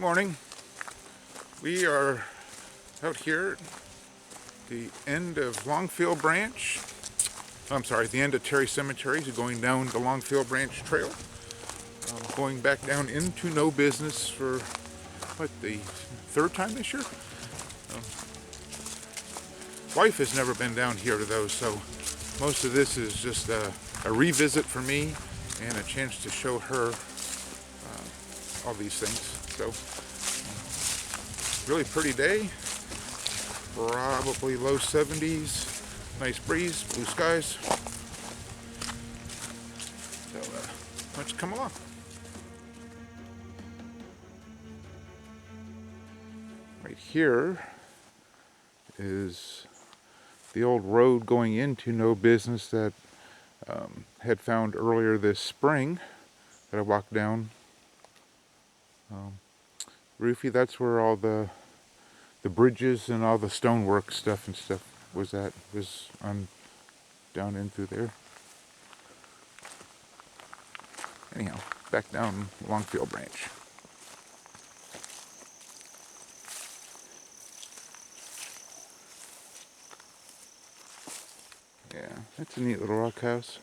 Morning. We are out here at the end of Longfield Branch. I'm sorry, the end of Terry Cemetery. So going down the Longfield Branch Trail. Going back down into No Business for, the third time this year? Wife has never been down here though, so most of this is just a revisit for me and a chance to show her all these things. So, really pretty day. Probably low 70s. Nice breeze, blue skies. So, let's come along. Right here is the old road going into No Business that had found earlier this spring that I walked down. Roofie, that's where all the bridges and all the stonework stuff was on down in through there. Anyhow, back down Longfield Branch. Yeah, that's a neat little rock house.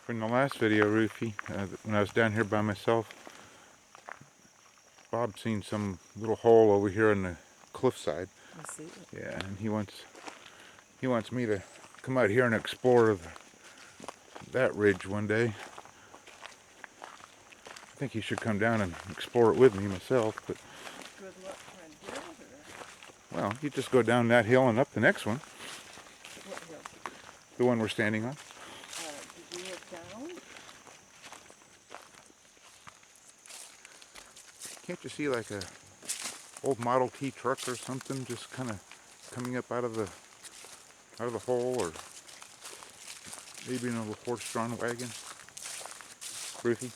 From the last video, Roofie, when I was down here by myself, Bob seen some little hole over here on the cliffside. I see it. Yeah, and he wants me to come out here and explore that ridge one day. I think he should come down and explore it with me myself, but Good luck trying to get over there. well, you just go down that hill and up the next one, What hill? the one we're standing on. Did you look down? Can't you see like a old Model T truck or something just kind of coming up out of the hole, or maybe an old horse-drawn wagon? Ruthie?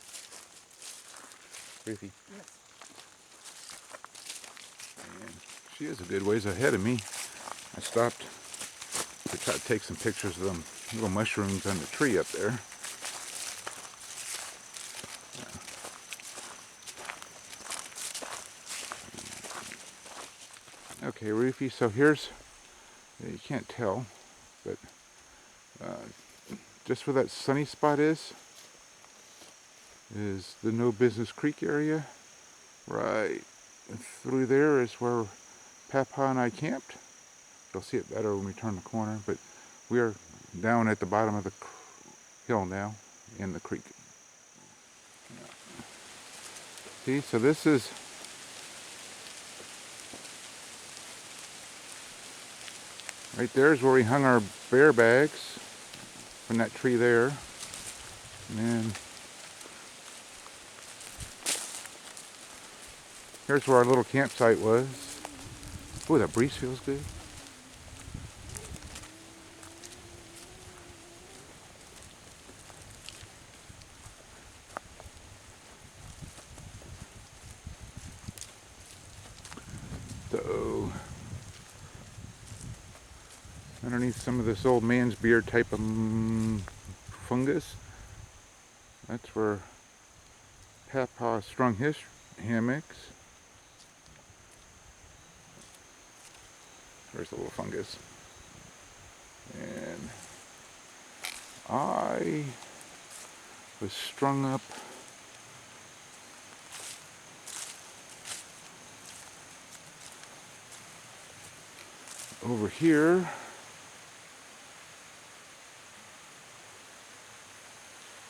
Ruthie? Yes. And she is a good ways ahead of me. I stopped to try to take some pictures of them little mushrooms on the tree up there. Okay, Roofie, so here's, you can't tell, but just where that sunny spot is the No Business Creek area. Right through there is where Papa and I camped. You'll see it better when we turn the corner, but we are down at the bottom of the hill now in the creek. See, so this is right there is where we hung our bear bags from that tree there. And then here's where our little campsite was. Oh, that breeze feels good. So, underneath some of this old man's beard type of fungus, that's where Papa strung his hammocks. There's the little fungus. And I was strung up over here.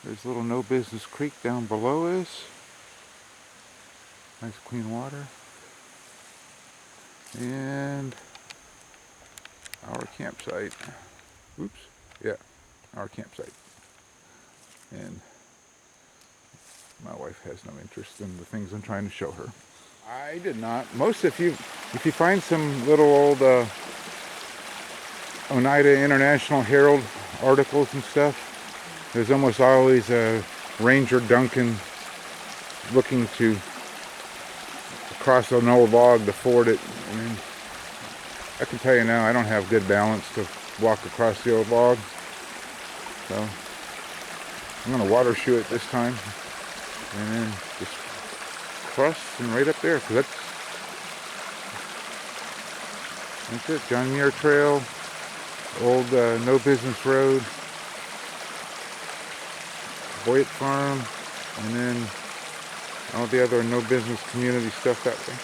There's a little No Business Creek down below us. Nice clean water. And our campsite. Oops. Yeah, our campsite. And my wife has no interest in the things I'm trying to show her. I did not. Most if you find some little old Oneida International Herald articles and stuff, there's almost always a Ranger Duncan looking to cross an old log to ford it. And I can tell you now, I don't have good balance to walk across the old log. So I'm going to water shoe it this time. And then just cross and right up there. Because that's it. John Muir Trail, old No Business Road, Boyd Farm, and then all the other no business community stuff that way.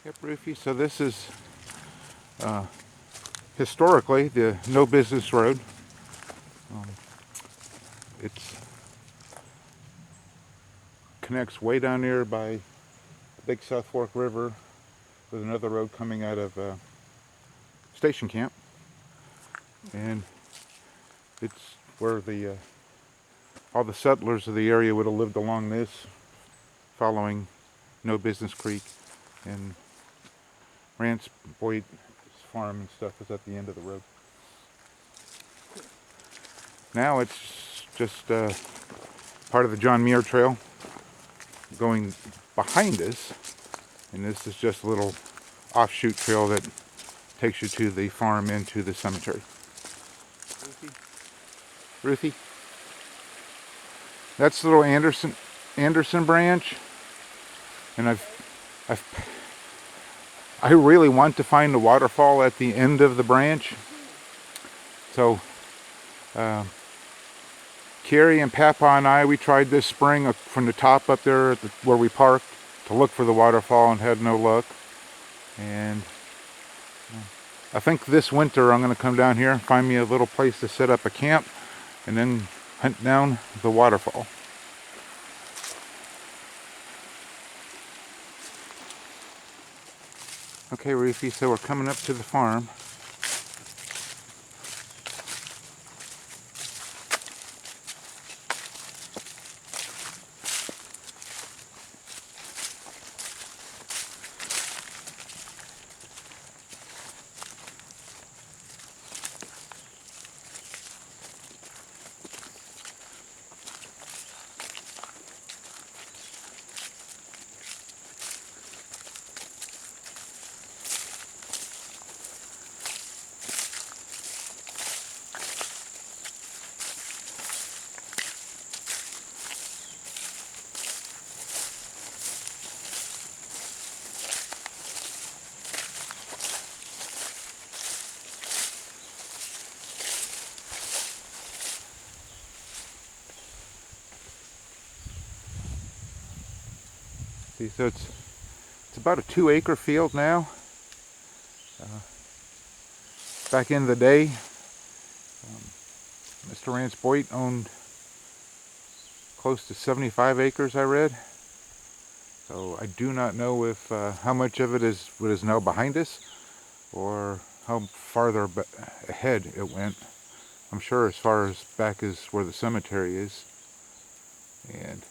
Yep, Rufy. So this is historically the No Business Road. It connects way down there by the Big South Fork River with another road coming out of Station Camp, and it's where the all the settlers of the area would have lived along this, following No Business Creek, and Rance Boyd's farm and stuff is at the end of the road. Now it's just part of the John Muir Trail going behind us, and this is just a little offshoot trail that takes you to the farm into the cemetery. Ruthie, that's the little Anderson branch, and I really want to find the waterfall at the end of the branch. So Carrie and Papa and I, we tried this spring from the top up there where we parked to look for the waterfall and had no luck. And I think this winter I'm going to come down here and find me a little place to set up a camp and then hunt down the waterfall. Okay, Ruthie, so we're coming up to the farm. See, so it's about a 2-acre field now. Back in the day, Mr. Rance Boyd owned close to 75 acres, I read. So I do not know if how much of it is what is now behind us, or how farther ahead it went. I'm sure as far as back as where the cemetery is. And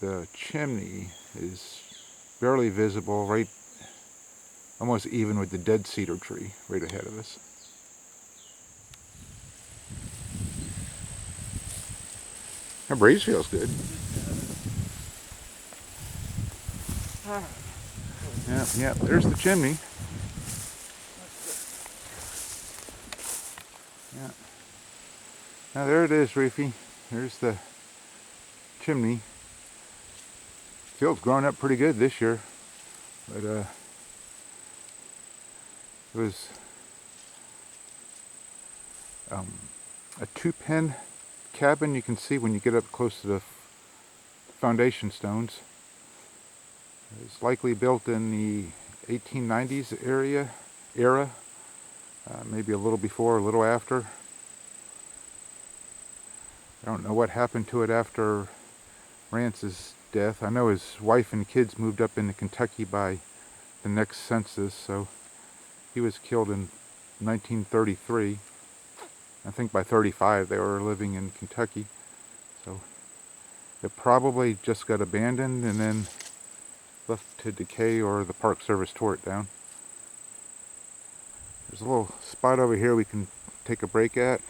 the chimney is barely visible, right, almost even with the dead cedar tree right ahead of us. That breeze feels good. Yeah, there's the chimney. Yeah. Now there it is, Reefy. There's the chimney. Field's grown up pretty good this year, but it was a 2-pen cabin. You can see when you get up close to the foundation stones. It was likely built in the 1890s era, maybe a little before, a little after. I don't know what happened to it after Rance's death. I know his wife and kids moved up into Kentucky by the next census, so he was killed in 1933. I think by 35 they were living in Kentucky. So it probably just got abandoned and then left to decay, or the Park Service tore it down. There's a little spot over here we can take a break at,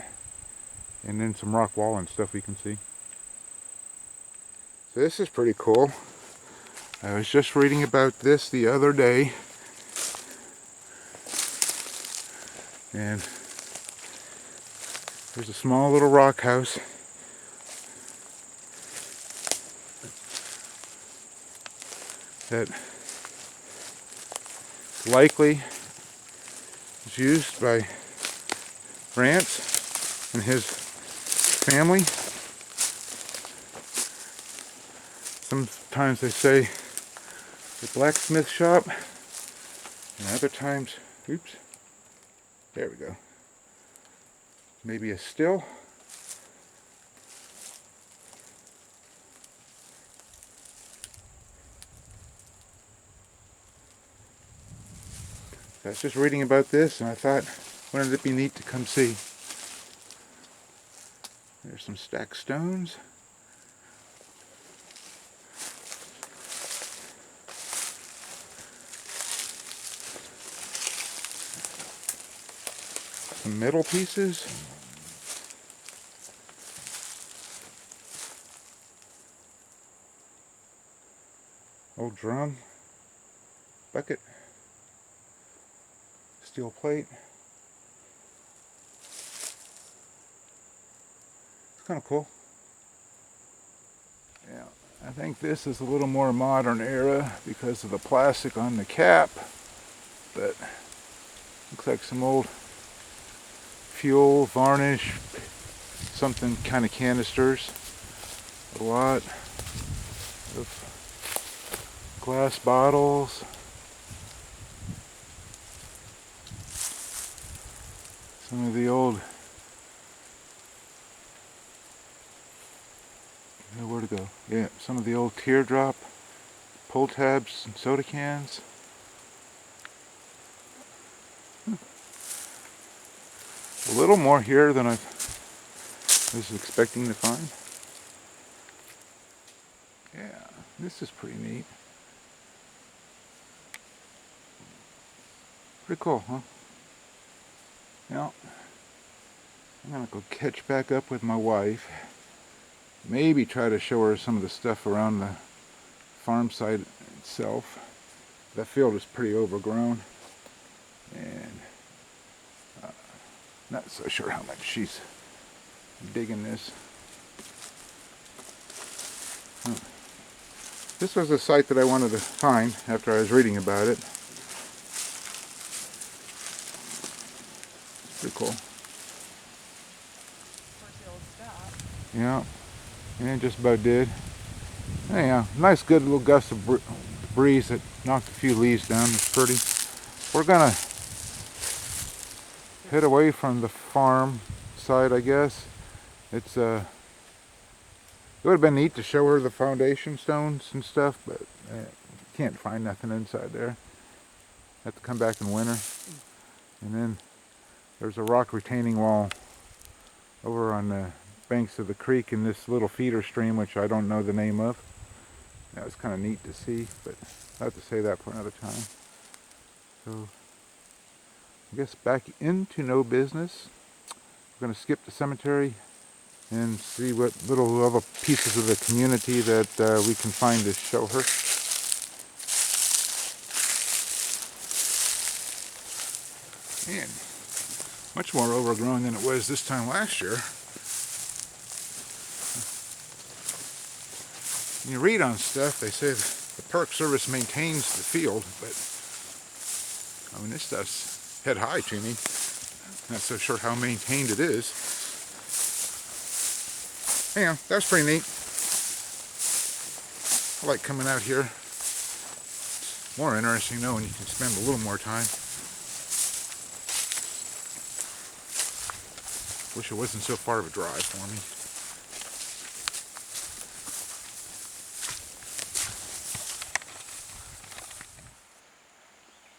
and then some rock wall and stuff we can see. So this is pretty cool. I was just reading about this the other day, and there's a small little rock house. That likely is used by Rance and his family. Sometimes they say the blacksmith shop, and other times, oops, there we go, maybe a still. I was just reading about this and I thought, wouldn't it be neat to come see? There's some stacked stones. Some metal pieces. Old drum. Bucket. Steel plate. It's kind of cool. Yeah, I think this is a little more modern era because of the plastic on the cap, but looks like some old fuel, varnish, something kind of canisters. A lot of glass bottles. Some of the old, where to go? Yeah, some of the old teardrop pull tabs and soda cans. A little more here than I was expecting to find. Yeah, this is pretty neat. Pretty cool, huh? Now, I'm gonna go catch back up with my wife. Maybe try to show her some of the stuff around the farm site itself. That field is pretty overgrown, and not so sure how much she's digging this. This was a site that I wanted to find after I was reading about it. Pretty cool. Yeah, and just about did. Anyhow, nice good little gust of breeze that knocked a few leaves down. It's pretty. We're gonna head away from the farm side, I guess. It's it would have been neat to show her the foundation stones and stuff, but can't find nothing inside there. Have to come back in winter. And then there's a rock retaining wall over on the banks of the creek in this little feeder stream, which I don't know the name of. That was kind of neat to see, but I'll have to say that for another time. So I guess back into no business. We're going to skip the cemetery and see what little other pieces of the community that we can find to show her. Man, much more overgrown than it was this time last year. When you read on stuff, they say the Park Service maintains the field, but I mean, this stuff's head high to me. Not so sure how maintained it is. Anyhow, that's pretty neat. I like coming out here. It's more interesting though when you can spend a little more time. Wish it wasn't so far of a drive for me.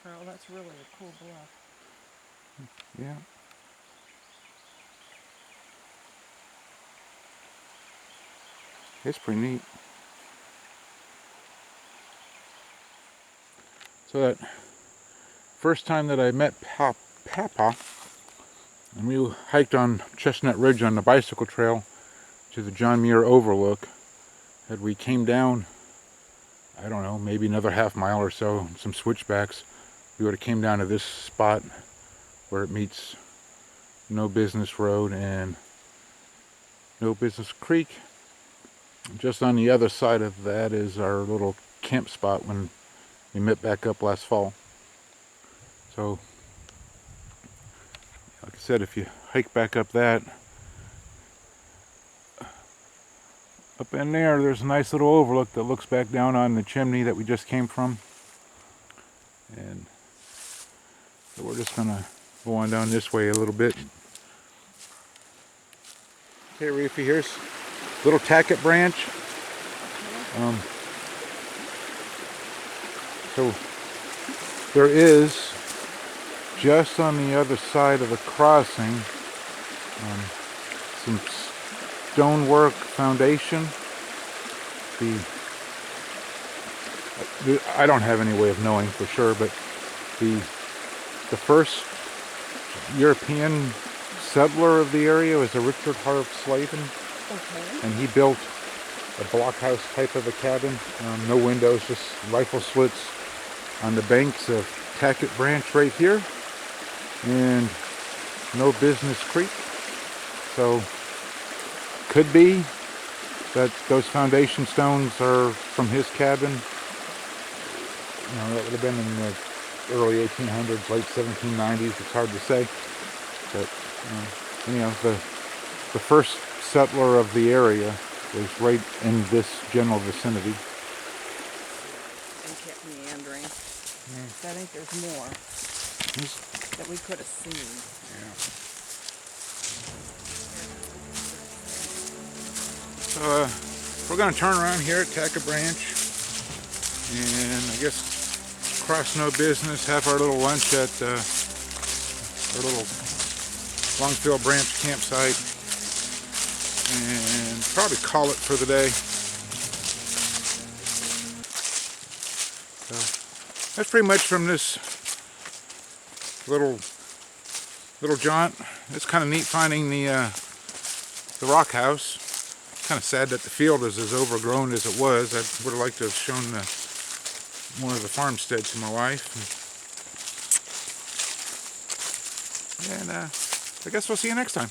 Karl, that's really a cool bluff. Yeah. It's pretty neat. So that first time that I met Papa, and we hiked on Chestnut Ridge on the bicycle trail to the John Muir Overlook, and we came down, I don't know, maybe another half mile or so, some switchbacks, we would have came down to this spot where it meets No Business Road and No Business Creek. Just on the other side of that is our little camp spot when we met back up last fall. So, like I said, if you hike back up that, up in there's a nice little overlook that looks back down on the chimney that we just came from. And so we're just gonna go on down this way a little bit. Okay, Reefy, here's little Tackett branch. So there is, just on the other side of the crossing, some stonework foundation. I don't have any way of knowing for sure, but the first European settler of the area was a Richard Harv Slavin, and he built a blockhouse type of a cabin, no windows, just rifle slits on the banks of Tackett Branch right here, and No Business Creek. So could be that those foundation stones are from his cabin. You know, that would have been in the early 1800s, late 1790s. It's hard to say, but anyhow, the first settler of the area was right in this general vicinity. And kept meandering. I think there's more that we could have seen. Yeah. So we're going to turn around here at Tackett Branch, and I guess cross No Business, have our little lunch at our little Longfield Branch campsite, and probably call it for the day. So that's pretty much from this little jaunt. It's kind of neat finding the rock house. Kind of sad that the field is as overgrown as it was. I would have liked to have shown more of the farmstead to my wife. And I guess we'll see you next time.